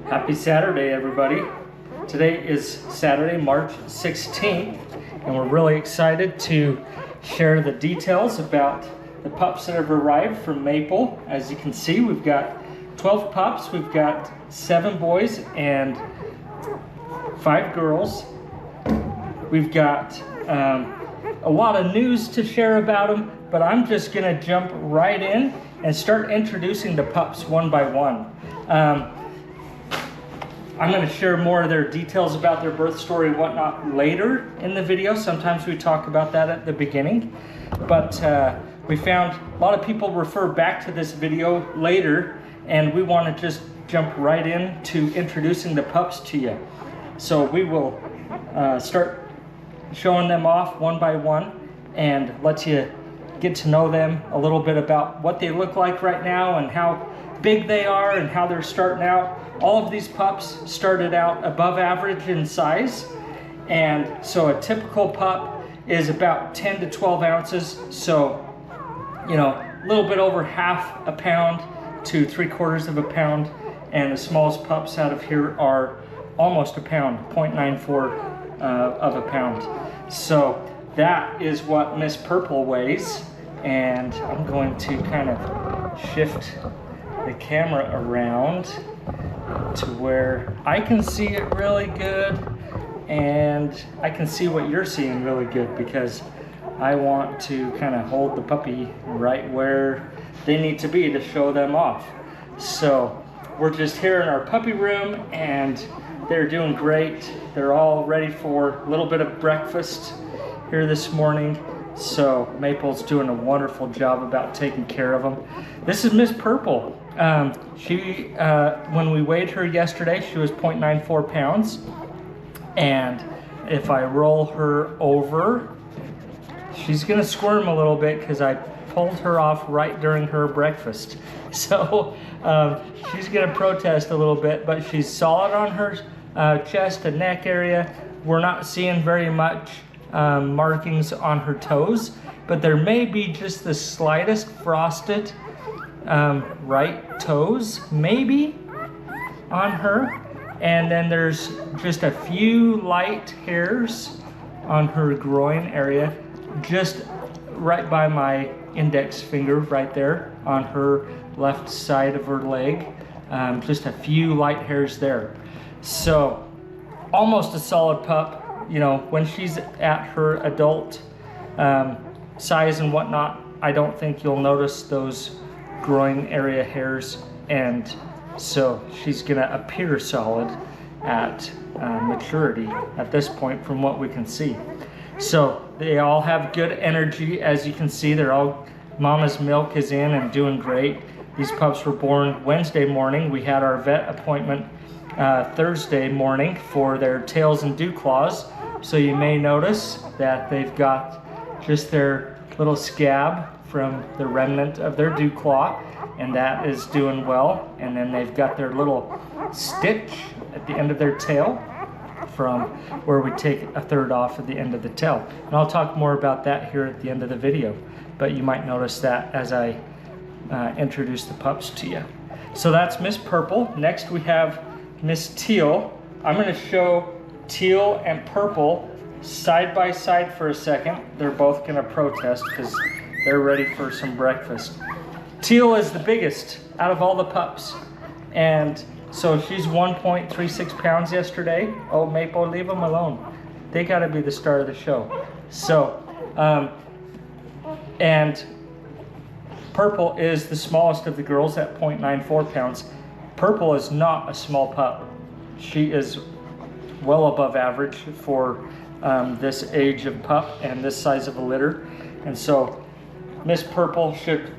Happy Saturday, everybody. Today is Saturday, March 16th, and we're really excited to share the details about the pups that have arrived from Maple. As you can see, we've got 12 pups. We've got 7 boys and 5 girls. We've got a lot of news to share about them, but I'm just gonna jump right in and start introducing the pups one by one. I'm going to share more of their details about their birth story and whatnot later in the video. Sometimes we talk about that at the beginning, but we found a lot of people refer back to this video later, and we want to just jump right in to introducing the pups to you. So we will start showing them off one by one and let you get to know them a little bit about what they look like right now and how big they are and how they're starting out. All of these pups started out above average in size, and so a typical pup is about 10 to 12 ounces, so a little bit over half a pound to 3/4 of a pound, and the smallest pups out of here are almost a pound, 0.94 of a pound. So that is what Miss Purple weighs, and I'm going to kind of shift the camera around to where I can see it really good, and I can see what you're seeing really good, because I want to kind of hold the puppy right where they need to be to show them off. So we're just here in our puppy room, and they're doing great. They're all ready for a little bit of breakfast here this morning. So Maple's doing a wonderful job about taking care of them. This is Miss Purple. When we weighed her yesterday, she was 0.94 pounds. And if I roll her over, she's gonna squirm a little bit because I pulled her off right during her breakfast. So she's gonna protest a little bit, but she's solid on her chest and neck area. We're not seeing very much markings on her toes, but there may be just the slightest frosted right toes maybe on her, and then there's just a few light hairs on her groin area, just right by my index finger right there on her left side of her leg. Just a few light hairs there. So almost a solid pup. When she's at her adult size and whatnot, I don't think you'll notice those groin area hairs, and so she's gonna appear solid at maturity at this point from what we can see. So they all have good energy. As you can see, they're all, mama's milk is in and doing great. These pups were born Wednesday morning. We had our vet appointment Thursday morning for their tails and dew claws. So you may notice that they've got just their little scab from the remnant of their dew claw, and that is doing well. And then they've got their little stitch at the end of their tail from where we take a third off at the end of the tail. And I'll talk more about that here at the end of the video, but you might notice that as I introduce the pups to you. So that's Miss Purple. Next we have Miss Teal. I'm going to show Teal and Purple side by side for a second. They're both going to protest because they're ready for some breakfast. Teal is the biggest out of all the pups, and so she's 1.36 pounds yesterday. Oh, Maple, leave them alone. They got to be the star of the show. So, and Purple is the smallest of the girls at 0.94 pounds. Purple is not a small pup. She is well above average for this age of pup and this size of a litter. And so Miss Purple should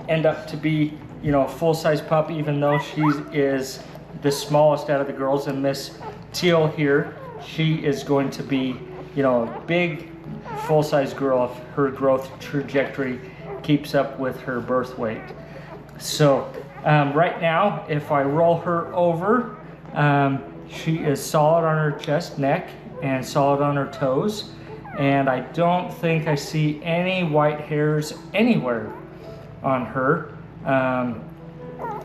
end up to be, a full-size pup, even though she is the smallest out of the girls. And Miss Teal here, she is going to be, a big full-size girl if her growth trajectory keeps up with her birth weight. So right now, if I roll her over, she is solid on her chest, neck, and solid on her toes. And I don't think I see any white hairs anywhere on her.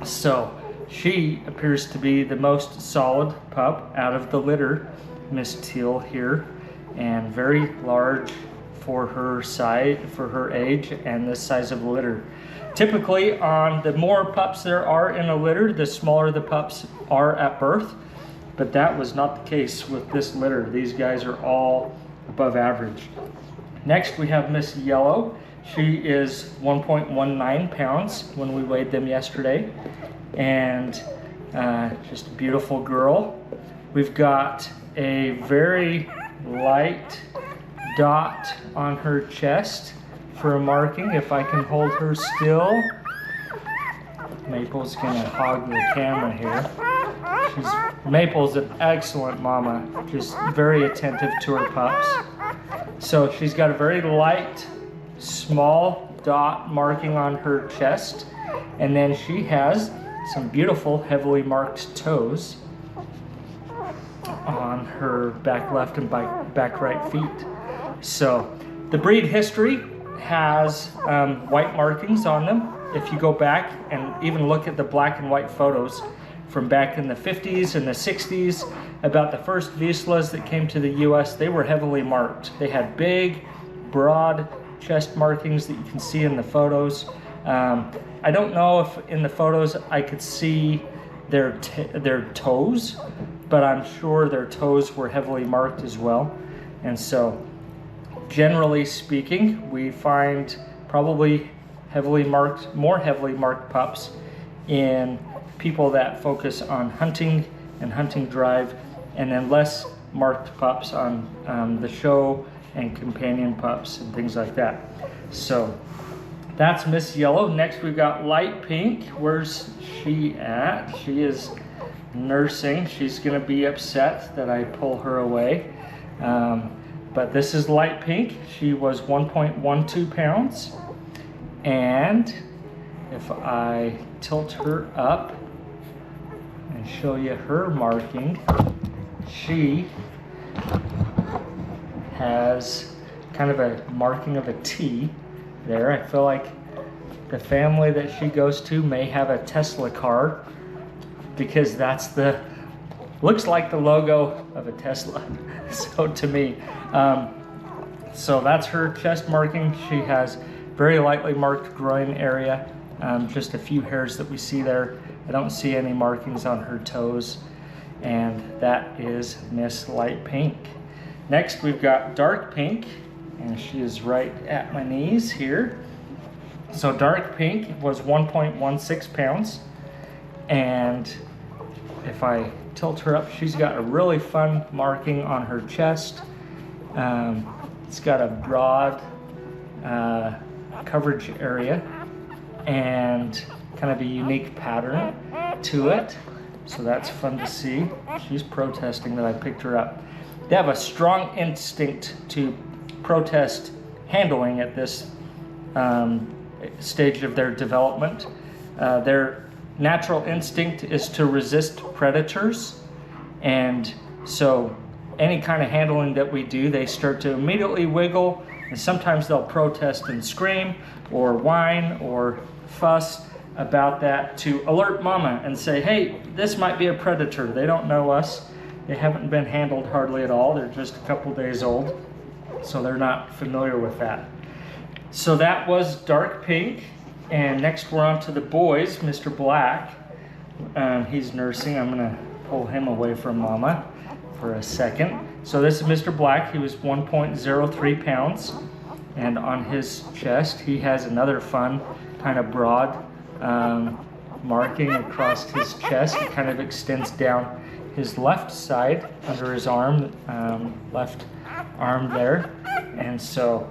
So She appears to be the most solid pup out of the litter, Miss Teal here, and very large for her size, for her age and the size of the litter. Typically, on the more pups there are in a litter, the smaller the pups are at birth, but that was not the case with this litter. These guys are all above average. Next, we have Miss Yellow. She is 1.19 pounds when we weighed them yesterday, and just a beautiful girl. We've got a very light dot on her chest for a marking. If I can hold her still. Maple's gonna hog the camera here. Maple's an excellent mama, just very attentive to her pups. So she's got a very light, small dot marking on her chest, and then she has some beautiful heavily marked toes on her back left and back right feet. So the breed history has white markings on them. If you go back and even look at the black and white photos from back in the 50s and the 60s about the first Vizslas that came to the US, they were heavily marked. They had big, broad chest markings that you can see in the photos. I don't know if in the photos I could see their toes, but I'm sure their toes were heavily marked as well. And so, generally speaking, we find probably more heavily marked pups in people that focus on hunting and hunting drive, and then less marked pups on the show and companion pups and things like that. So that's Miss Yellow. Next we've got Light Pink. Where's she at? She is nursing. She's gonna be upset that I pull her away. But this is Light Pink. She was 1.12 pounds. And if I tilt her up and show you her marking, she has kind of a marking of a T there. I feel like the family that she goes to may have a Tesla car, because that's looks like the logo of a Tesla. So to me, so that's her chest marking. She has very lightly marked groin area, just a few hairs that we see there. I don't see any markings on her toes, and that is Miss Light Pink. Next we've got Dark Pink, and she is right at my knees here. So Dark Pink was 1.16 pounds, and if I tilt her up, she's got a really fun marking on her chest. It's got a broad coverage area and kind of a unique pattern to it. So that's fun to see. She's protesting that I picked her up. They have a strong instinct to protest handling at this stage of their development. Their natural instinct is to resist predators, and so any kind of handling that we do, they start to immediately wiggle, and sometimes they'll protest and scream or whine or fuss about that to alert mama and say, hey, this might be a predator. They don't know us. They haven't been handled hardly at all. They're just a couple days old, so they're not familiar with that. So that was Dark Pink, and next we're on to the boys, Mr. Black. He's nursing. I'm gonna pull him away from mama for a second. So this is Mr. Black. He was 1.03 pounds, and on his chest he has another fun kind of broad marking across his chest. It kind of extends down his left side under his arm, left arm there, and so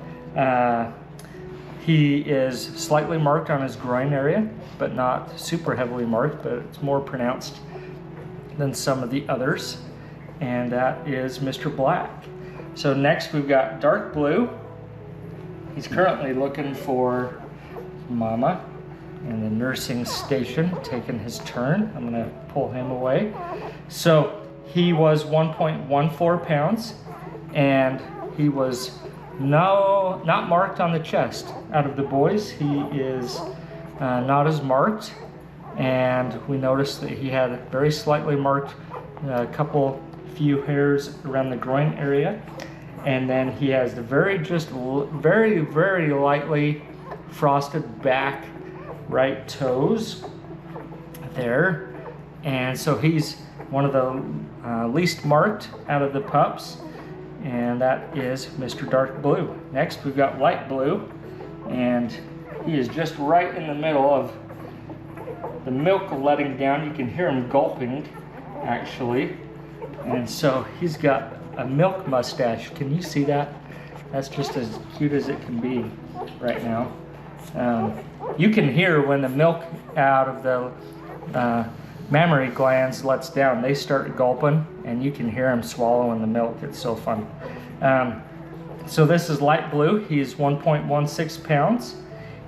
he is slightly marked on his groin area, but not super heavily marked, but it's more pronounced than some of the others. And that is Mr. Black. So next we've got Dark Blue. He's currently looking for mama in the nursing station, taking his turn. I'm gonna pull him away. So he was 1.14 pounds, and he was not marked on the chest. Out of the boys, he is not as marked and we noticed that he had a very slightly marked few hairs around the groin area, and then he has the very lightly frosted back right toes there, and so he's one of the least marked out of the pups, and that is Mr. Dark Blue. Next we've got Light Blue, and he is just right in the middle of the milk letting down. You can hear him gulping actually, and so he's got a milk mustache. Can you see that? That's just as cute as it can be right now. You can hear when the milk out of the mammary glands lets down. They start gulping, and you can hear him swallowing the milk. It's so fun. So this is Light Blue. He's 1.16 pounds,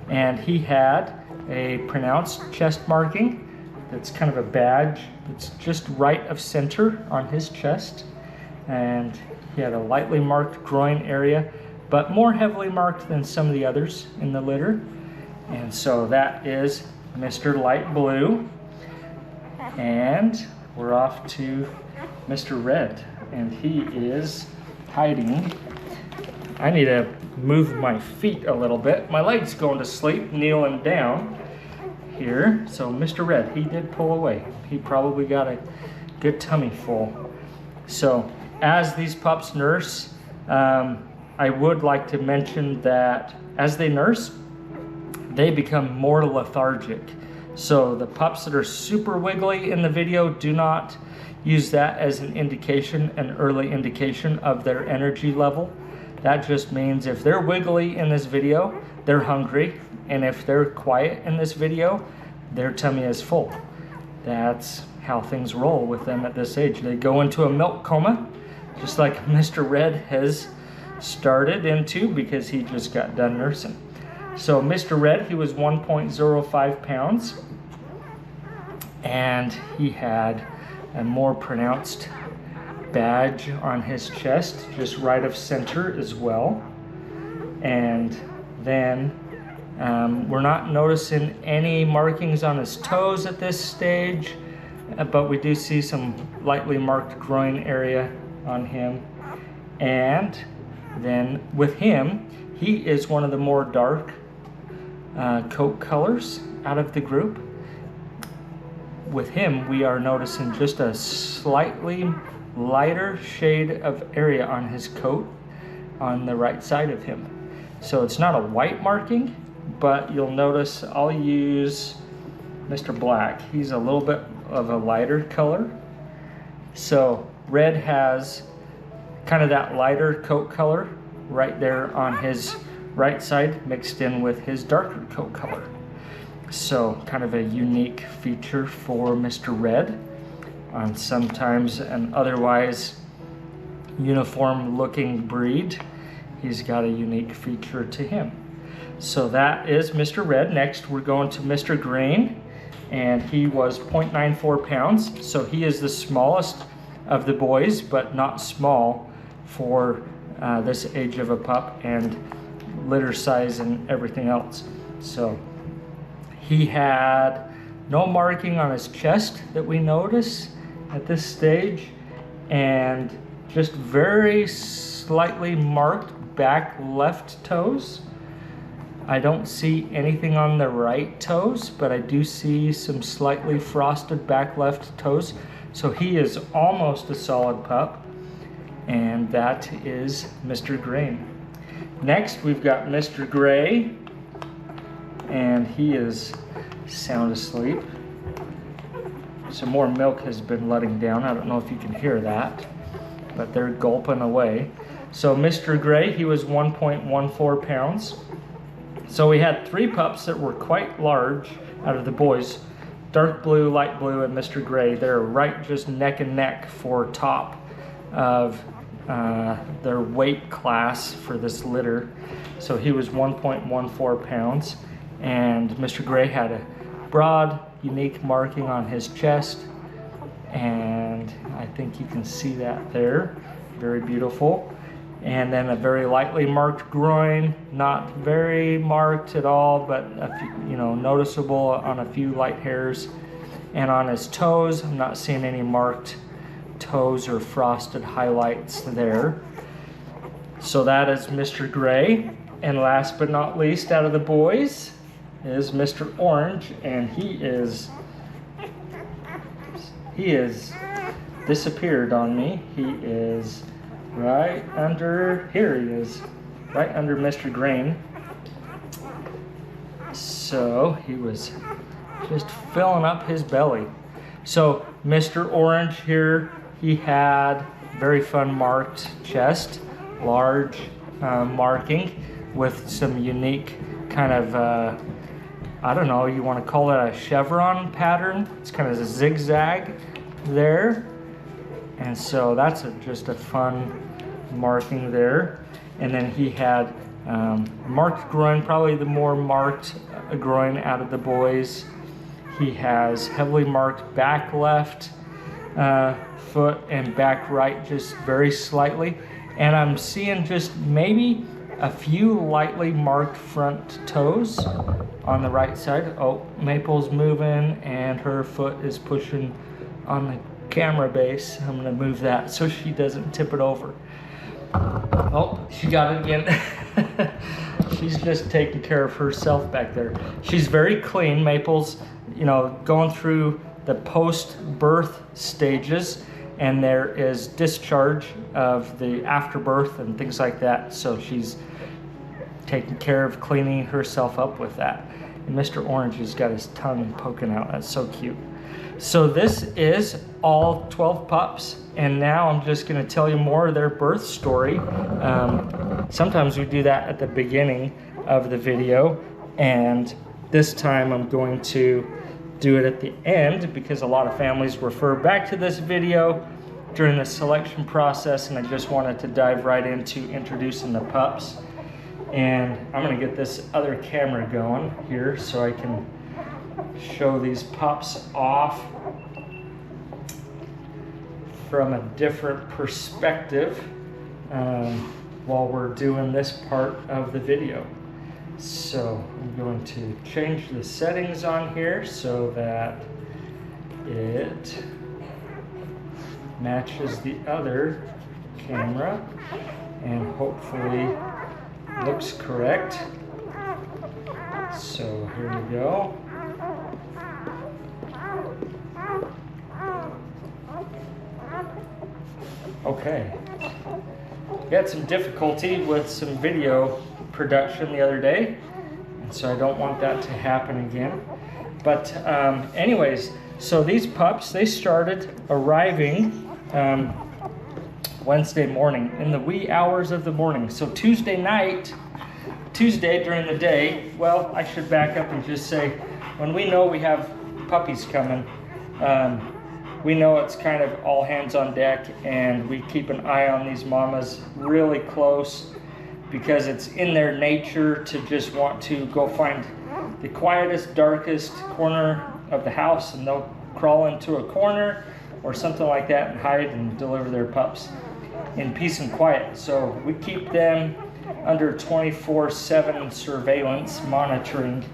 and he had a pronounced chest marking that's kind of a badge. It's just right of center on his chest, and he had a lightly marked groin area, but more heavily marked than some of the others in the litter. And so that is Mr. Light Blue. And we're off to Mr. Red, and he is hiding. I need to move my feet a little bit. My leg's going to sleep, kneeling down here. So Mr. Red, he did pull away. He probably got a good tummy full. So as these pups nurse, I would like to mention that as they nurse, they become more lethargic. So the pups that are super wiggly in the video, do not use that as an indication, an early indication of their energy level. That just means if they're wiggly in this video, they're hungry. And if they're quiet in this video, their tummy is full. That's how things roll with them at this age. They go into a milk coma, just like Mr. Red has started into because he just got done nursing. So Mr. Red, he was 1.05 pounds, and he had a more pronounced badge on his chest, just right of center as well. And then we're not noticing any markings on his toes at this stage, but we do see some lightly marked groin area on him. And then with him, he is one of the more dark coat colors out of the group. With him, we are noticing just a slightly lighter shade of area on his coat on the right side of him. So it's not a white marking, but you'll notice I'll use Mr. Black. He's a little bit of a lighter color. So Red has kind of that lighter coat color right there on his right side mixed in with his darker coat color. So kind of a unique feature for Mr. Red on sometimes an otherwise uniform looking breed. He's got a unique feature to him. So that is Mr. Red. Next we're going to Mr. Green, and he was 0.94 pounds. So he is the smallest of the boys, but not small for this age of a pup and litter size and everything else. So he had no marking on his chest that we notice at this stage, and just very slightly marked back left toes. I don't see anything on the right toes, but I do see some slightly frosted back left toes. So he is almost a solid pup, and that is Mr. Green. Next we've got Mr. Gray, and he is sound asleep. Some more milk has been letting down. I don't know if you can hear that, but they're gulping away. So Mr. Gray, he was 1.14 pounds. So we had three pups that were quite large out of the boys. Dark Blue, Light Blue, and Mr. Gray. They're right just neck and neck for top of their weight class for this litter. So he was 1.14 pounds, and Mr. Gray had a broad, unique marking on his chest, and I think you can see that there. Very beautiful. and then a very lightly marked groin, not very marked at all, but a few, noticeable on a few light hairs. And on his toes, I'm not seeing any marked toes or frosted highlights there. So that is Mr. Gray. And last but not least, out of the boys is Mr. Orange, and he is disappeared on me. He is right under, here he is, right under Mr. Grain. So he was just filling up his belly. So Mr. Orange here, he had very fun marked chest, large marking with some unique kind of, I don't know, you want to call it a chevron pattern. It's kind of a zigzag there. And so that's just a fun marking there. And then he had marked groin, probably the more marked groin out of the boys. He has heavily marked back left foot and back right, just very slightly. And I'm seeing just maybe a few lightly marked front toes on the right side. Oh, Maple's moving and her foot is pushing on the camera base. I'm gonna move that so she doesn't tip it over. Oh, she got it again. She's just taking care of herself back there. She's very clean. Maple's, going through the post-birth stages, and there is discharge of the afterbirth and things like that. So she's taking care of cleaning herself up with that. And Mr. Orange has got his tongue poking out. That's so cute. So this is all 12 pups, and now I'm just going to tell you more of their birth story. Sometimes we do that at the beginning of the video, and this time I'm going to do it at the end because a lot of families refer back to this video during the selection process, and I just wanted to dive right into introducing the pups. And I'm going to get this other camera going here so I can show these pups off from a different perspective while we're doing this part of the video. So I'm going to change the settings on here so that it matches the other camera and hopefully looks correct. So here we go. Okay. Got some difficulty with some video production the other day, and so I don't want that to happen again. But anyways, so these pups, they started arriving Wednesday morning, in the wee hours of the morning. So Tuesday during the day, well, I should back up and just say, when we know we have puppies coming, we know it's kind of all hands on deck, and we keep an eye on these mamas really close because it's in their nature to just want to go find the quietest, darkest corner of the house, and they'll crawl into a corner or something like that and hide and deliver their pups in peace and quiet. So we keep them under 24/7 surveillance monitoring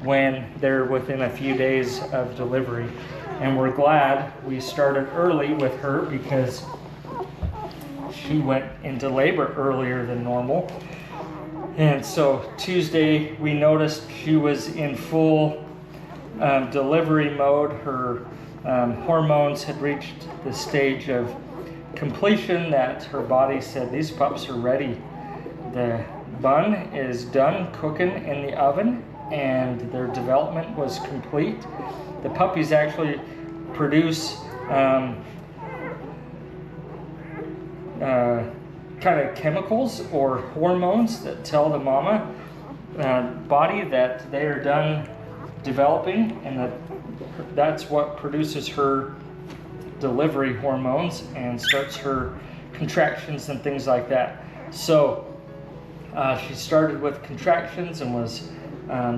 when they're within a few days of delivery. And we're glad we started early with her because she went into labor earlier than normal. And so Tuesday we noticed she was in full delivery mode. Her hormones had reached the stage of completion that her body said these pups are ready. The bun is done cooking in the oven and their development was complete. The puppies actually produce kind of chemicals or hormones that tell the mama body that they are done developing, and that's what produces her delivery hormones and starts her contractions and things like that. So she started with contractions and was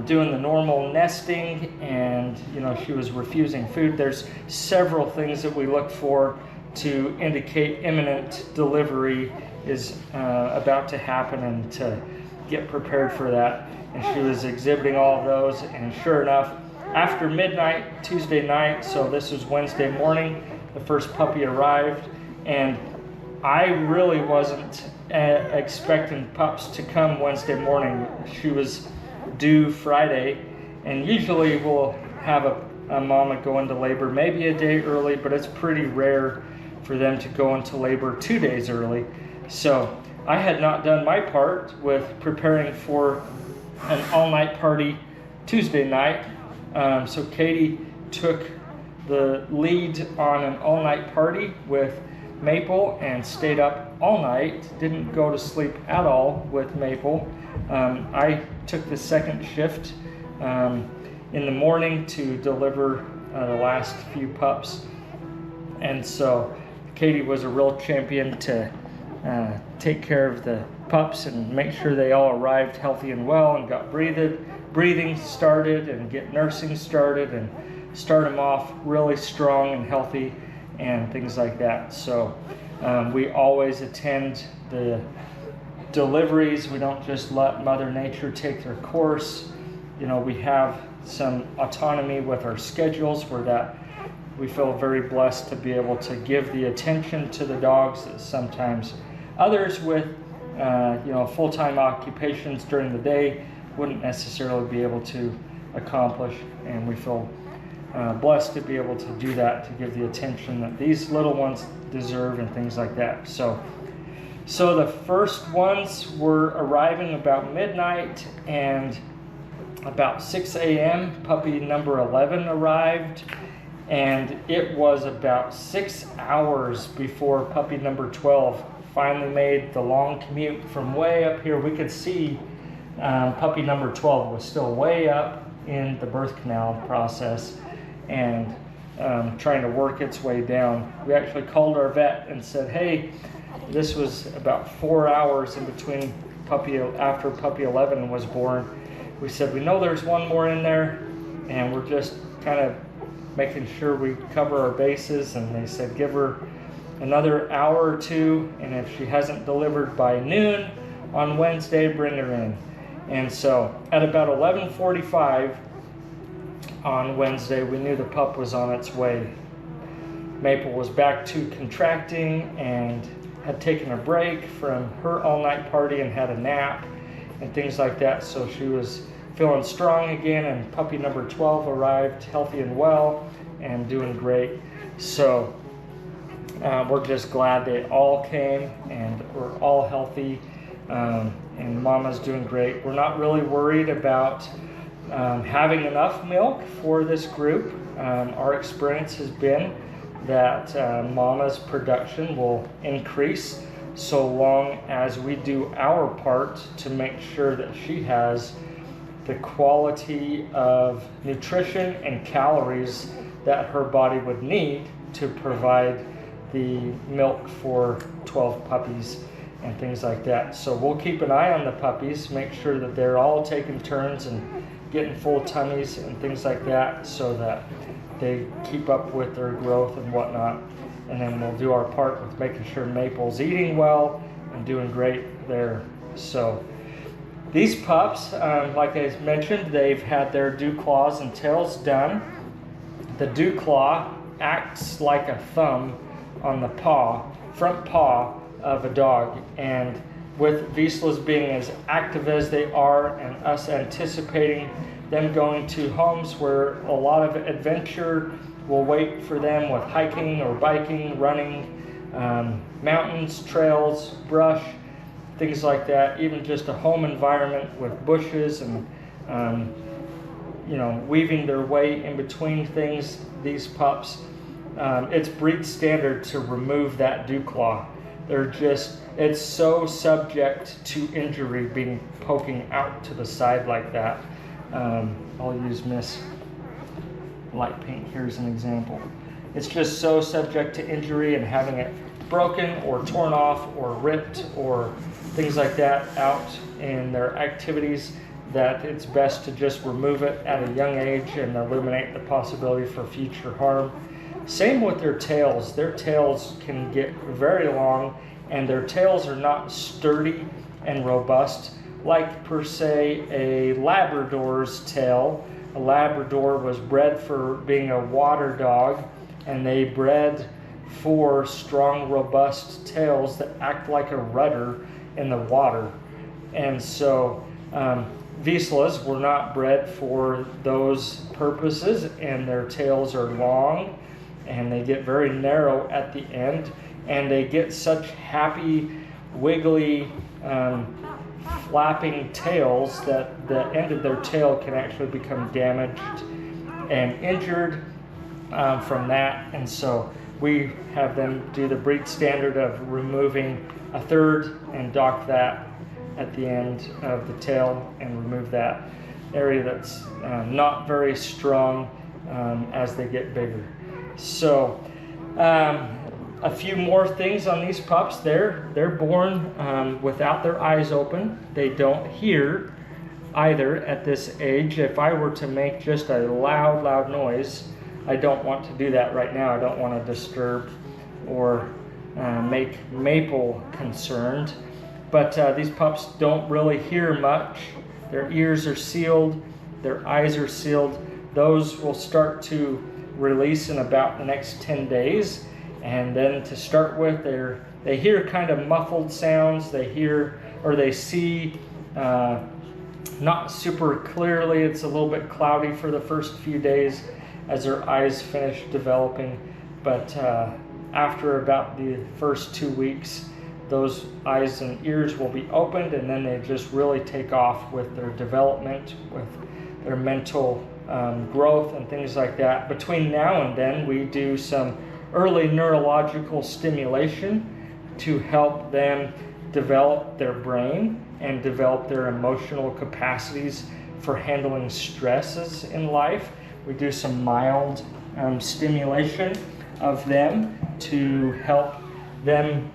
doing the normal nesting, and she was refusing food. There's several things that we look for to indicate imminent delivery is about to happen, and to get prepared for that. And she was exhibiting all of those, and sure enough, after midnight Tuesday night, so this was Wednesday morning, the first puppy arrived, and I really wasn't expecting Pups to come Wednesday morning. She was due Friday, and usually we'll have a mama go into labor maybe a day early, but it's pretty rare for them to go into labor 2 days early. So I had not done my part with preparing for an all-night party Tuesday night. So Katie took the lead on an all-night party with Maple and stayed up all night. Didn't go to sleep at all with Maple. I took the second shift in the morning to deliver the last few pups. And so Katie was a real champion to take care of the pups and make sure they all arrived healthy and well, and got breathing started, and get nursing started, and start them off really strong and healthy and things like that. So we always attend the deliveries. We don't just let Mother Nature take their course. You know, we have some autonomy with our schedules, where that we feel very blessed to be able to give the attention to the dogs that sometimes others with full-time occupations during the day wouldn't necessarily be able to accomplish. And we feel blessed to be able to do that, to give the attention that these little ones deserve and things like that. So the first ones were arriving about midnight, and about 6 a.m. puppy number 11 arrived, and it was about 6 hours before puppy number 12 finally made the long commute from way up here. We could see puppy number 12 was still way up in the birth canal process, and trying to work its way down. We actually called our vet and said, hey, this was about 4 hours in between after puppy 11 was born. We said, we know there's one more in there, and we're just kind of making sure we cover our bases. And they said, give her another hour or two, and if she hasn't delivered by noon on Wednesday, bring her in. And so at about 11:45 on Wednesday, we knew the pup was on its way. Maple was back to contracting and had taken a break from her all-night party and had a nap and things like that. So she was feeling strong again, and puppy number 12 arrived healthy and well and doing great. So we're just glad they all came and we're all healthy, and Mama's doing great. We're not really worried about having enough milk for this group. Our experience has been that Mama's production will increase so long as we do our part to make sure that she has the quality of nutrition and calories that her body would need to provide the milk for 12 puppies and things like that. So we'll keep an eye on the puppies, make sure that they're all taking turns and getting full tummies and things like that, so that they keep up with their growth and whatnot. And then we'll do our part with making sure Maple's eating well and doing great there. So these pups, like I mentioned, they've had their dew claws and tails done. The dew claw acts like a thumb on the front paw of a dog. And with Vizsla's being as active as they are, and us anticipating them going to homes where a lot of adventure will wait for them, with hiking or biking, running, mountains, trails, brush, things like that, even just a home environment with bushes and weaving their way in between things, these pups, it's breed standard to remove that dew claw. It's so subject to injury being poking out to the side like that. I'll use Miss Light Pink here as an example. It's just so subject to injury, and having it broken or torn off or ripped or things like that out in their activities, that it's best to just remove it at a young age and eliminate the possibility for future harm. Same with their tails. Their tails can get very long and their tails are not sturdy and robust like per se a Labrador's tail. A Labrador was bred for being a water dog, and they bred for strong, robust tails that act like a rudder in the water. And so Vizslas were not bred for those purposes, and their tails are long and they get very narrow at the end, and they get such happy, wiggly, flapping tails that the end of their tail can actually become damaged and injured from that. And so we have them do the breed standard of removing a third and dock that at the end of the tail and remove that area that's not very strong as they get bigger. So a few more things on these pups. They're born without their eyes open. They don't hear either at this age. If I were to make just a loud noise, I don't want to do that right now. I don't want to disturb or make Maple concerned. But these pups don't really hear much. Their ears are sealed, their eyes are sealed. Those will start to release in about the next 10 days. And then to start with, they hear kind of muffled sounds. They hear or they see not super clearly. It's a little bit cloudy for the first few days as their eyes finish developing. But after about the first 2 weeks, those eyes and ears will be opened, and then they just really take off with their development, with their mental growth and things like that. Between now and then, we do some early neurological stimulation to help them develop their brain and develop their emotional capacities for handling stresses in life. We do some mild stimulation of them to help them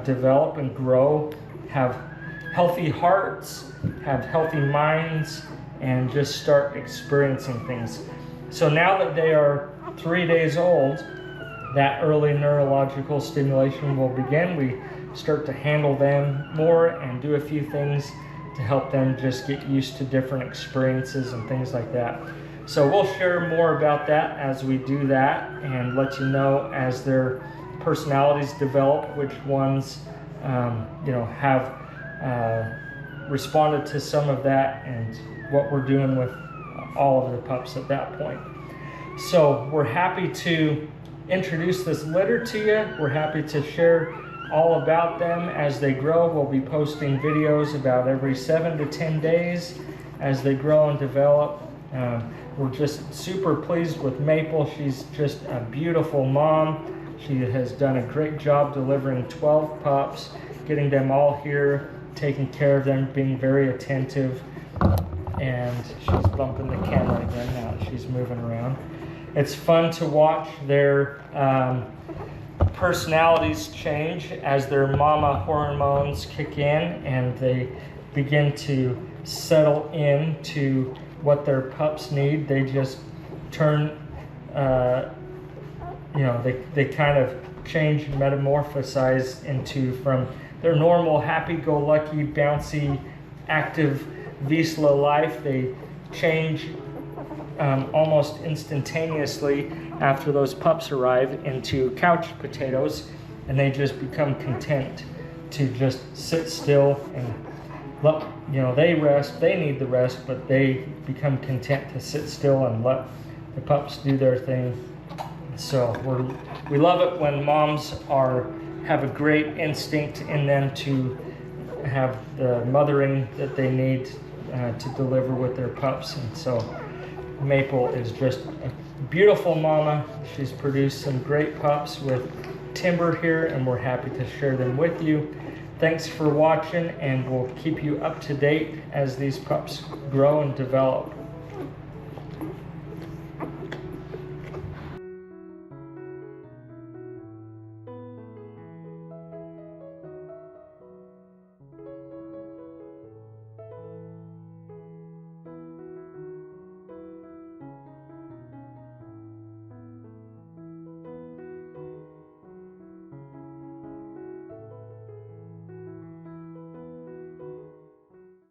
develop and grow, have healthy hearts, have healthy minds, and just start experiencing things. So now that they are 3 days old, that early neurological stimulation will begin. We start to handle them more and do a few things to help them just get used to different experiences and things like that. So we'll share more about that as we do that, and let you know as their personalities develop which ones have responded to some of that and what we're doing with all of the pups at that point. So we're happy to introduce this litter to you. We're happy to share all about them as they grow. We'll be posting videos about every 7 to 10 days as they grow and develop. We're just super pleased with Maple. She's just a beautiful mom. She has done a great job delivering 12 pups, getting them all here, taking care of them, being very attentive. And she's bumping the camera again now that she's moving around. It's fun to watch their personalities change as their mama hormones kick in and they begin to settle into what their pups need. They just turn, they kind of change, metamorphosize into from their normal happy-go-lucky, bouncy, active Vizsla life. They change almost instantaneously after those pups arrive into couch potatoes, and they just become content to just sit still and let, they rest. They need the rest, but they become content to sit still and let the pups do their thing. So we love it when moms have a great instinct in them to have the mothering that they need to deliver with their pups. And so Maple is just a beautiful mama. She's produced some great pups with Timber here, and we're happy to share them with you. Thanks for watching, and we'll keep you up to date as these pups grow and develop.